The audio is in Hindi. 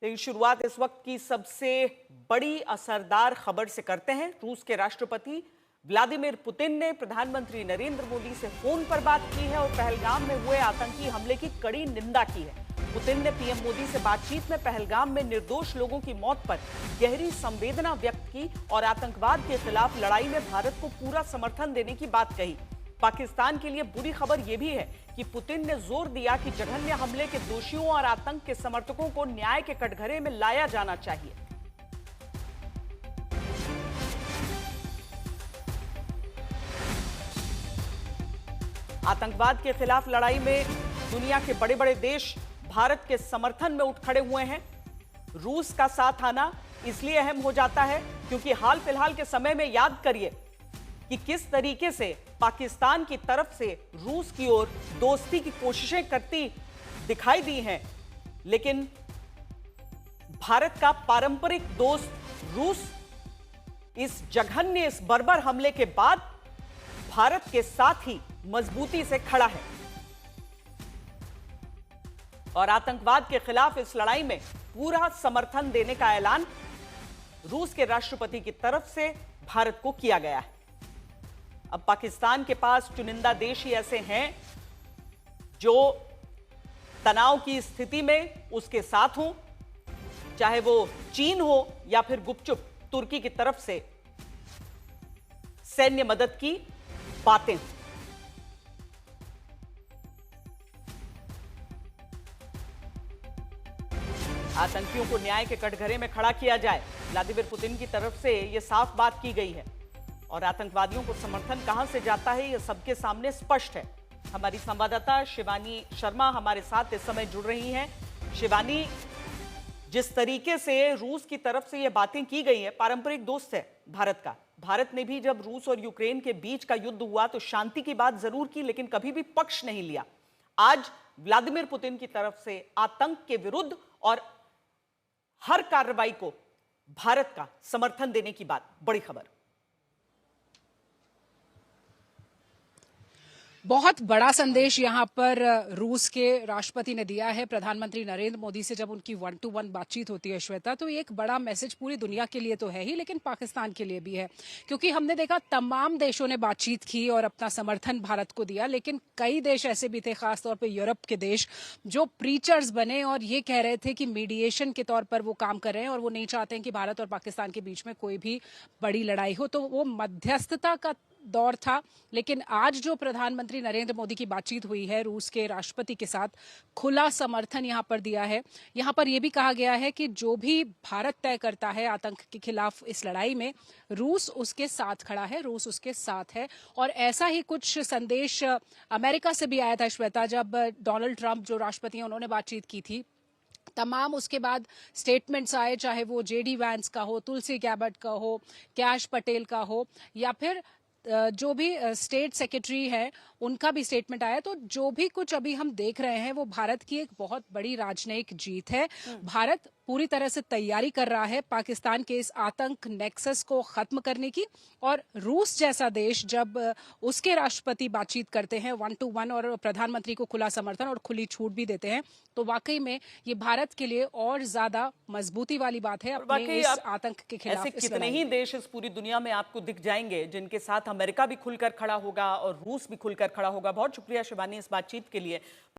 लेकिन शुरुआत इस वक्त की सबसे बड़ी असरदार खबर से करते हैं। रूस के राष्ट्रपति व्लादिमीर पुतिन ने प्रधानमंत्री नरेंद्र मोदी से फोन पर बात की है और पहलगाम में हुए आतंकी हमले की कड़ी निंदा की है। पुतिन ने पीएम मोदी से बातचीत में पहलगाम में निर्दोष लोगों की मौत पर गहरी संवेदना व्यक्त की और आतंकवाद के खिलाफ लड़ाई में भारत को पूरा समर्थन देने की बात कही। पाकिस्तान के लिए बुरी खबर यह भी है कि पुतिन ने जोर दिया कि जघन्य हमले के दोषियों और आतंक के समर्थकों को न्याय के कटघरे में लाया जाना चाहिए। आतंकवाद के खिलाफ लड़ाई में दुनिया के बड़े बड़े देश भारत के समर्थन में उठ खड़े हुए हैं। रूस का साथ आना इसलिए अहम हो जाता है क्योंकि हाल फिलहाल के समय में याद करिए कि किस तरीके से पाकिस्तान की तरफ से रूस की ओर दोस्ती की कोशिशें करती दिखाई दी हैं, लेकिन भारत का पारंपरिक दोस्त रूस इस जघन्य, इस बर्बर हमले के बाद भारत के साथ ही मजबूती से खड़ा है और आतंकवाद के खिलाफ इस लड़ाई में पूरा समर्थन देने का ऐलान रूस के राष्ट्रपति की तरफ से भारत को किया गया है। अब पाकिस्तान के पास चुनिंदा देश ही ऐसे हैं जो तनाव की स्थिति में उसके साथ हों, चाहे वो चीन हो या फिर गुपचुप तुर्की की तरफ से सैन्य मदद की बातें। आतंकियों को न्याय के कटघरे में खड़ा किया जाए, व्लादिमीर पुतिन की तरफ से यह साफ बात की गई है और आतंकवादियों को समर्थन कहां से जाता है यह सबके सामने स्पष्ट है। हमारी संवाददाता शिवानी शर्मा हमारे साथ इस समय जुड़ रही हैं। शिवानी, जिस तरीके से रूस की तरफ से यह बातें की गई हैं, पारंपरिक दोस्त है भारत का। भारत ने भी जब रूस और यूक्रेन के बीच का युद्ध हुआ तो शांति की बात जरूर की, लेकिन कभी भी पक्ष नहीं लिया। आज व्लादिमीर पुतिन की तरफ से आतंक के विरुद्ध और हर कार्रवाई को भारत का समर्थन देने की बात, बड़ी खबर। बहुत बड़ा संदेश यहां पर रूस के राष्ट्रपति ने दिया है प्रधानमंत्री नरेंद्र मोदी से। जब उनकी 1-to-1 बातचीत होती है श्वेता, तो एक बड़ा मैसेज पूरी दुनिया के लिए तो है ही, लेकिन पाकिस्तान के लिए भी है, क्योंकि हमने देखा तमाम देशों ने बातचीत की और अपना समर्थन भारत को दिया, लेकिन कई देश ऐसे भी थे, खासतौर पर यूरोप के देश, जो प्रीचर्स बने और ये कह रहे थे कि मीडिएशन के तौर पर वो काम कर रहे हैं और वो नहीं चाहते हैं कि भारत और पाकिस्तान के बीच में कोई भी बड़ी लड़ाई हो। तो वो मध्यस्थता का दौर था। लेकिन आज जो प्रधानमंत्री नरेंद्र मोदी की बातचीत हुई है रूस के राष्ट्रपति के साथ, खुला समर्थन यहां पर दिया है। यहां पर यह भी कहा गया है कि जो भी भारत तय करता है आतंक के खिलाफ इस लड़ाई में, रूस उसके साथ खड़ा है, रूस उसके साथ है। और ऐसा ही कुछ संदेश अमेरिका से भी आया था श्वेता, जब डोनाल्ड ट्रंप जो राष्ट्रपति हैं उन्होंने बातचीत की थी। तमाम उसके बाद स्टेटमेंट्स आए, चाहे वो जेडी वैंस का हो, तुलसी गैबर्ट का हो, कैश पटेल का हो, या फिर जो भी स्टेट सेक्रेटरी है उनका भी स्टेटमेंट आया। तो जो भी कुछ अभी हम देख रहे हैं वो भारत की एक बहुत बड़ी राजनयिक जीत है। भारत पूरी तरह से तैयारी कर रहा है पाकिस्तान के इस आतंक नेक्सस को खत्म करने की, और रूस जैसा देश जब उसके राष्ट्रपति बातचीत करते हैं 1-to-1 और प्रधानमंत्री को खुला समर्थन और खुली छूट भी देते हैं, तो वाकई में ये भारत के लिए और ज्यादा मजबूती वाली बात है अपने इस आतंक के खिलाफ। ऐसे कितने ही देश इस पूरी दुनिया में आपको दिख जाएंगे जिनके साथ अमेरिका भी खुलकर खड़ा होगा और रूस भी खुलकर खड़ा होगा। बहुत शुक्रिया शिवानी इस बातचीत के लिए।